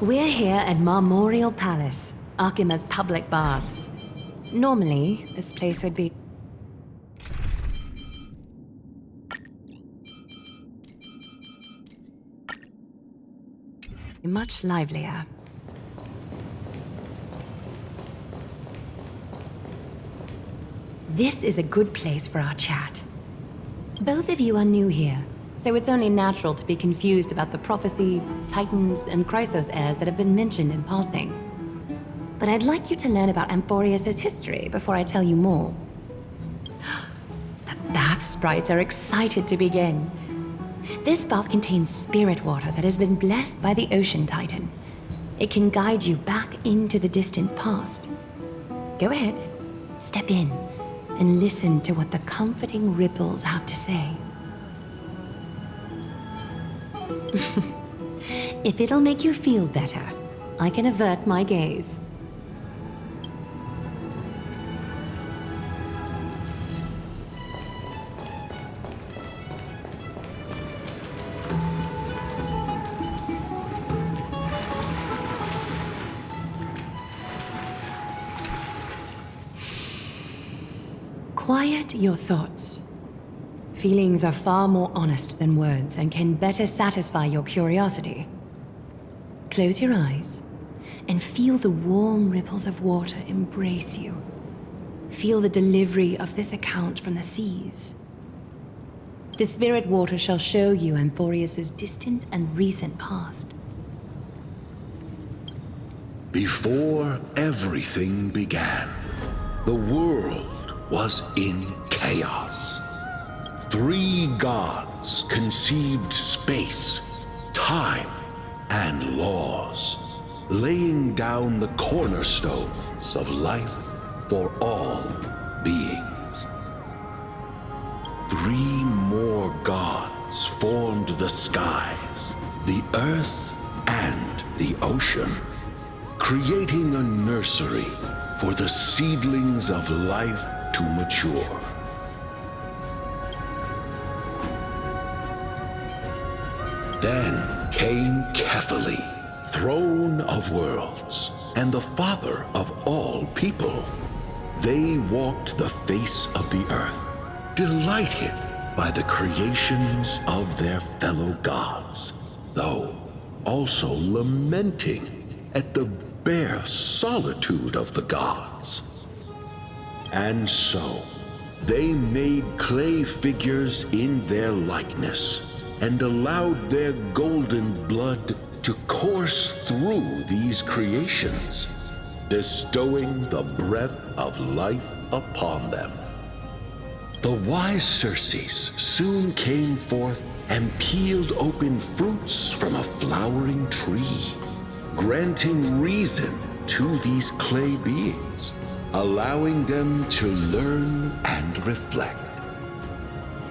We're here at Marmoreal Palace, Archima's public baths. Normally, this place would be... much livelier. This is a good place for our chat. Both of you are new here, so it's only natural to be confused about the prophecy, titans, and Chrysos heirs that have been mentioned in passing. But I'd like you to learn about Amphorius' history before I tell you more. The bath sprites are excited to begin. This bath contains spirit water that has been blessed by the ocean titan. It can guide you back into the distant past. Go ahead, step in, and listen to what the comforting ripples have to say. If it'll make you feel better, I can avert my gaze. Quiet your thoughts. Feelings are far more honest than words and can better satisfy your curiosity. Close your eyes and feel the warm ripples of water embrace you. Feel the delivery of this account from the seas. The spirit water shall show you Amphorius' distant and recent past. Before everything began, the world was in chaos. 3 gods conceived space, time, and laws, laying down the cornerstones of life for all beings. 3 more gods formed the skies, the earth, and the ocean, creating a nursery for the seedlings of life to mature. Then came Kephali, throne of worlds, and the father of all people. They walked the face of the earth, delighted by the creations of their fellow gods, though also lamenting at the bare solitude of the gods. And so, they made clay figures in their likeness, and allowed their golden blood to course through these creations, bestowing the breath of life upon them. The wise Circes soon came forth and peeled open fruits from a flowering tree, granting reason to these clay beings, allowing them to learn and reflect.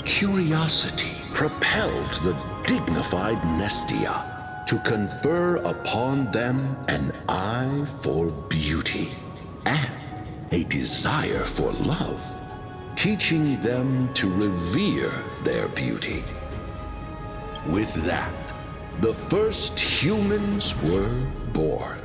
Curiosity propelled the dignified Nestia to confer upon them an eye for beauty and a desire for love, teaching them to revere their beauty. With that, the first humans were born.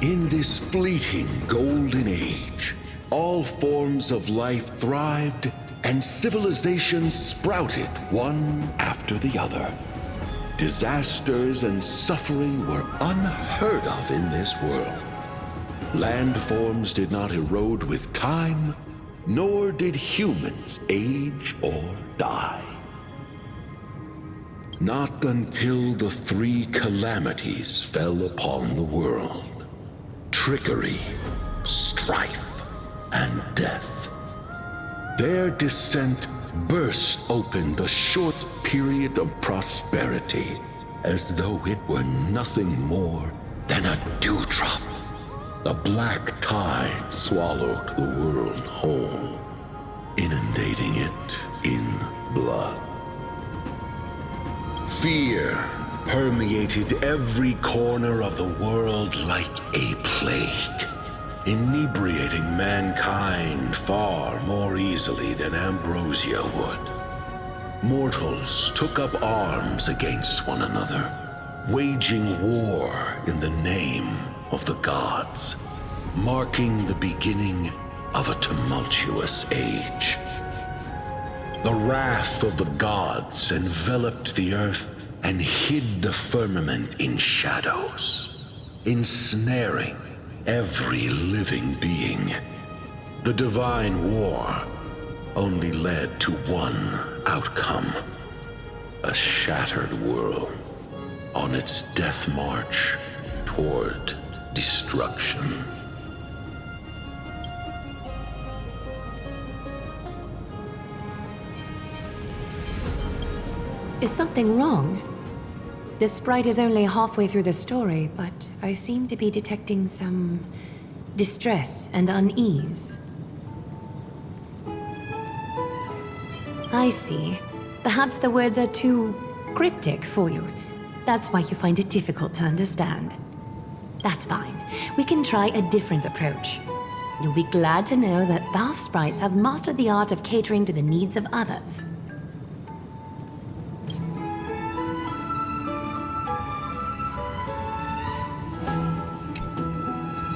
In this fleeting golden age, all forms of life thrived and civilizations sprouted one after the other. Disasters and suffering were unheard of in this world. Landforms did not erode with time, nor did humans age or die. Not until the 3 calamities fell upon the world: trickery, strife, and death. Their descent burst open the short period of prosperity, as though it were nothing more than a dewdrop. The black tide swallowed the world whole, inundating it in blood. Fear permeated every corner of the world like a plague, inebriating mankind far more easily than ambrosia would. mortals took up arms against one another, waging war in the name of the gods, marking the beginning of a tumultuous age. The wrath of the gods enveloped the earth and hid the firmament in shadows, ensnaring every living being. The divine war only led to one outcome: a shattered world on its death march toward destruction. Is something wrong? This sprite is only halfway through the story, but I seem to be detecting some distress and unease. I see. Perhaps the words are too cryptic for you. That's why you find it difficult to understand. That's fine. We can try a different approach. You'll be glad to know that bath sprites have mastered the art of catering to the needs of others.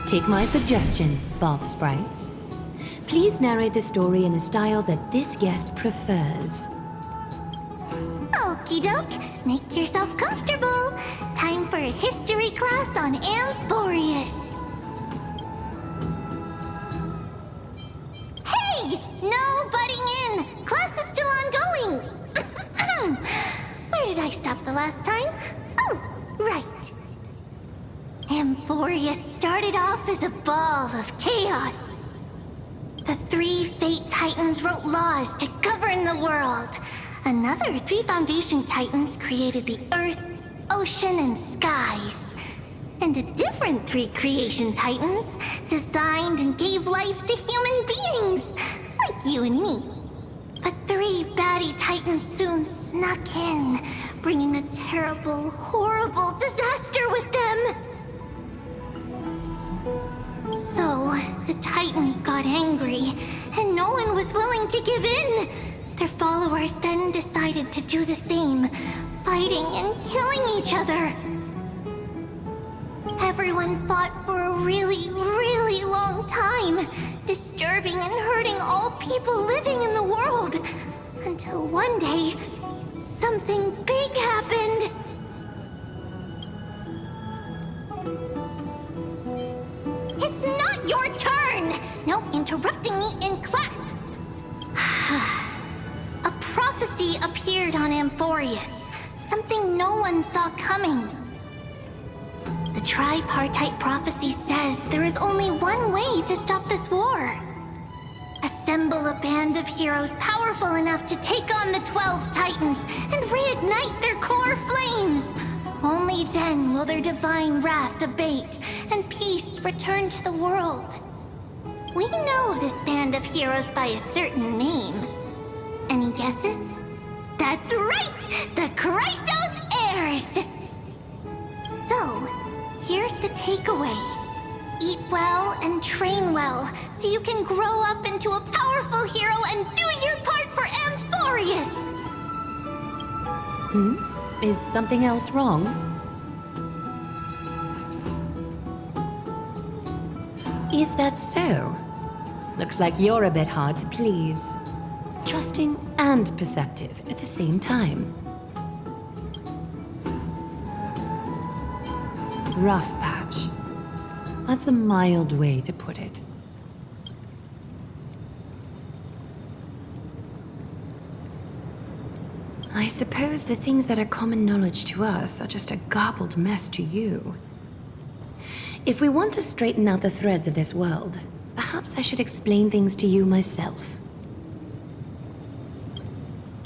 Take my suggestion, bath sprites. Please narrate the story in a style that this guest prefers. Okie doke, make yourself comfortable. Time for a history class on Amphorius. Hey! No butting in! Class is still ongoing! Where did I stop the last time? Oh, right. Amphorius started off as a ball of chaos. The 3 Fate Titans wrote laws to govern the world. Another 3 Foundation Titans created the earth, ocean, and skies. And a different 3 Creation Titans designed and gave life to human beings, like you and me. But 3 baddie Titans soon snuck in, bringing a terrible, horrible disaster with them. So, the Titans got angry, and no one was willing to give in. Their followers then decided to do the same, fighting and killing each other. Everyone fought for a really, really long time, disturbing and hurting all people living in the world. Until one day, something big happened. It's not your turn! No interrupting me in class! A prophecy appeared on Amphorius, something no one saw coming. The tripartite prophecy says there is only one way to stop this war. Assemble a band of heroes powerful enough to take on the 12 Titans and reignite their core flames. Only then will their divine wrath abate and peace return to the world. We know this band of heroes by a certain name. Any guesses? That's right! The Chrysos Heirs! So, here's the takeaway. Eat well and train well, so you can grow up into a powerful hero and do your part for Amphorius! Is something else wrong? Is that so? Looks like you're a bit hard to please. Trusting and perceptive at the same time. Rough patch. That's a mild way to put it. I suppose the things that are common knowledge to us are just a garbled mess to you. If we want to straighten out the threads of this world, perhaps I should explain things to you myself.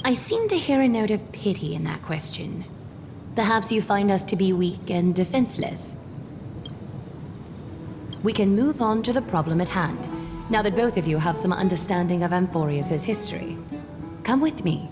I seem to hear a note of pity in that question. Perhaps you find us to be weak and defenseless. We can move on to the problem at hand, now that both of you have some understanding of Amphorius' history. Come with me.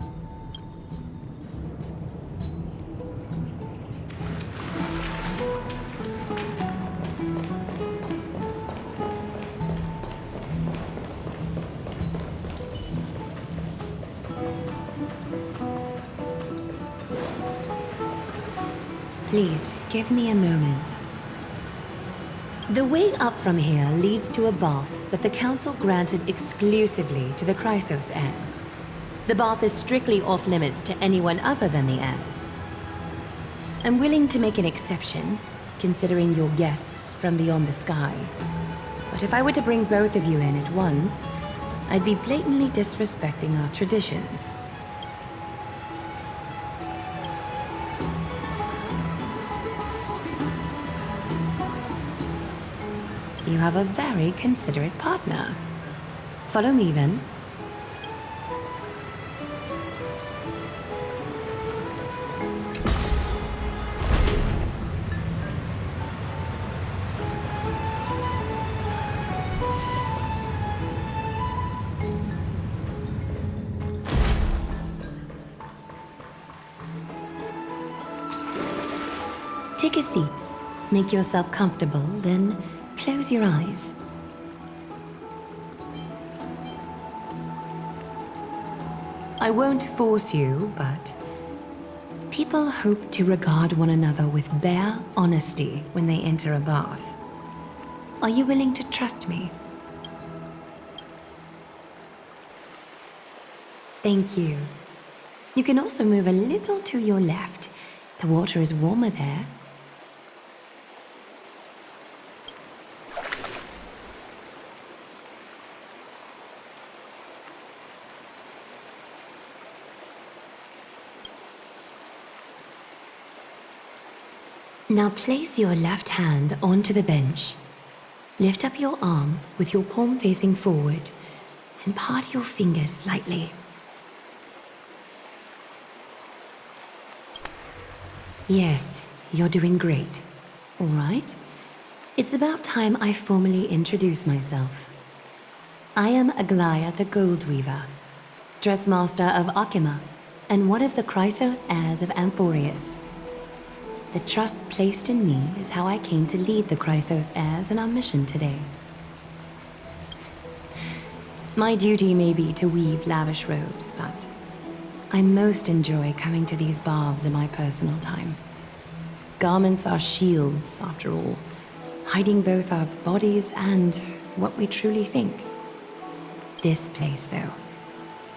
Please, give me a moment. The way up from here leads to a bath that the Council granted exclusively to the Chrysos heirs. The bath is strictly off-limits to anyone other than the heirs. I'm willing to make an exception, considering you're guests from beyond the sky. But if I were to bring both of you in at once, I'd be blatantly disrespecting our traditions. You have a very considerate partner. Follow me, then. Take a seat. Make yourself comfortable, then close your eyes. I won't force you, but people hope to regard one another with bare honesty when they enter a bath. Are you willing to trust me? Thank you. You can also move a little to your left. The water is warmer there. Now place your left hand onto the bench. Lift up your arm with your palm facing forward and part your fingers slightly. Yes, you're doing great. All right. It's about time I formally introduce myself. I am Aglaé the Gold Weaver, Dressmaster of Akima, and one of the Chrysos heirs of Amphorius. The trust placed in me is how I came to lead the Chrysos heirs in our mission today. My duty may be to weave lavish robes, but I most enjoy coming to these baths in my personal time. Garments are shields, after all, hiding both our bodies and what we truly think. This place, though,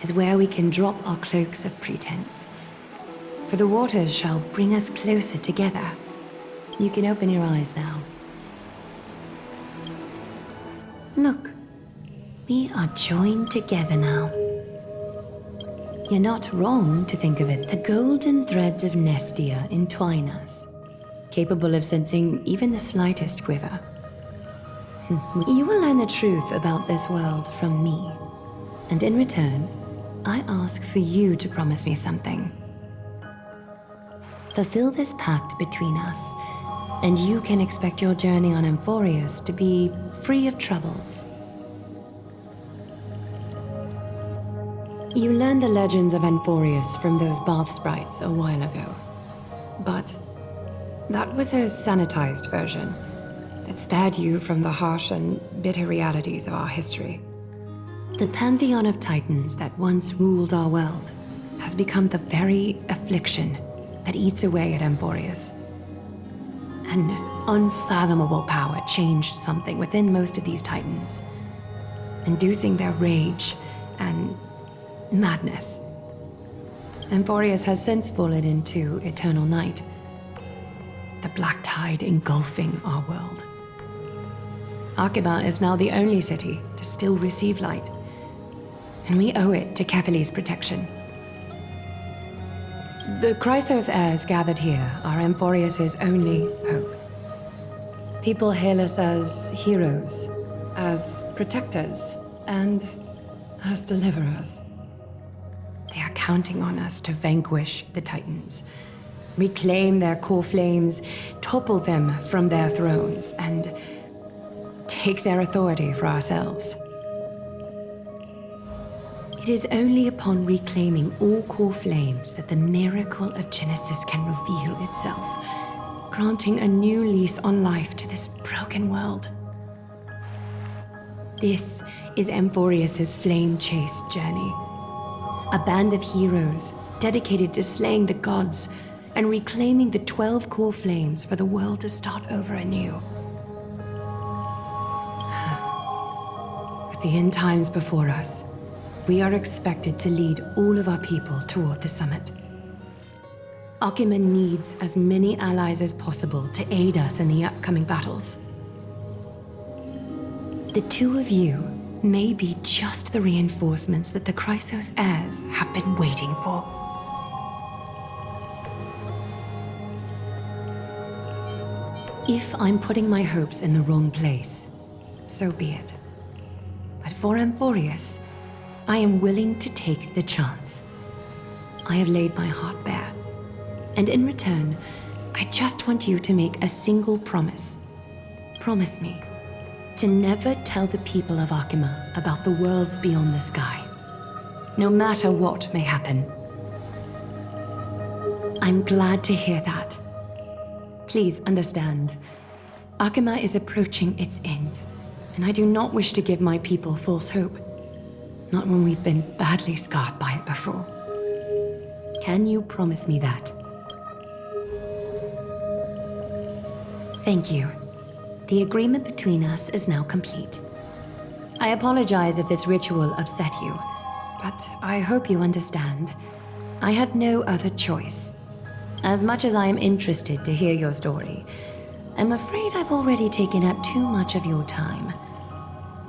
is where we can drop our cloaks of pretense. For the waters shall bring us closer together. You can open your eyes now. Look, we are joined together now. You're not wrong to think of it. The golden threads of Nestia entwine us, capable of sensing even the slightest quiver. You will learn the truth about this world from me, and in return, I ask for you to promise me something. Fulfill this pact between us, and you can expect your journey on Amphorius to be free of troubles. You learned the legends of Amphorius from those bath sprites a while ago. But that was a sanitized version that spared you from the harsh and bitter realities of our history. The pantheon of titans that once ruled our world has become the very affliction that eats away at Amphorius. An unfathomable power changed something within most of these titans, inducing their rage and madness. Amphorius has since fallen into eternal night, the black tide engulfing our world. Akima is now the only city to still receive light, and we owe it to Kefali's protection. The Chrysos heirs gathered here are Amphorius' only hope. People hail us as heroes, as protectors, and as deliverers. They are counting on us to vanquish the Titans, reclaim their core flames, topple them from their thrones, and take their authority for ourselves. It is only upon reclaiming all core flames that the miracle of Genesis can reveal itself, granting a new lease on life to this broken world. This is Amphorius' flame-chased journey. A band of heroes dedicated to slaying the gods and reclaiming the 12 core flames for the world to start over anew. With the end times before us, we are expected to lead all of our people toward the summit. Akima needs as many allies as possible to aid us in the upcoming battles. The two of you may be just the reinforcements that the Chrysos heirs have been waiting for. If I'm putting my hopes in the wrong place, so be it. But for Amphorius, I am willing to take the chance. I have laid my heart bare, and in return, I just want you to make a single promise. Promise me to never tell the people of Akima about the worlds beyond the sky, no matter what may happen. I'm glad to hear that. Please understand, Akima is approaching its end, and I do not wish to give my people false hope. Not when we've been badly scarred by it before. Can you promise me that? Thank you. The agreement between us is now complete. I apologize if this ritual upset you, but I hope you understand. I had no other choice. As much as I am interested to hear your story, I'm afraid I've already taken up too much of your time.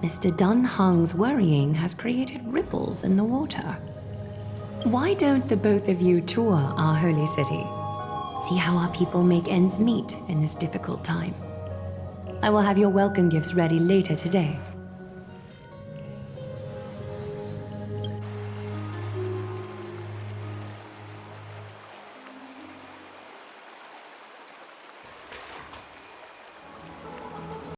Mr. Dun Hong's worrying has created ripples in the water. Why don't the both of you tour our holy city? See how our people make ends meet in this difficult time. I will have your welcome gifts ready later today.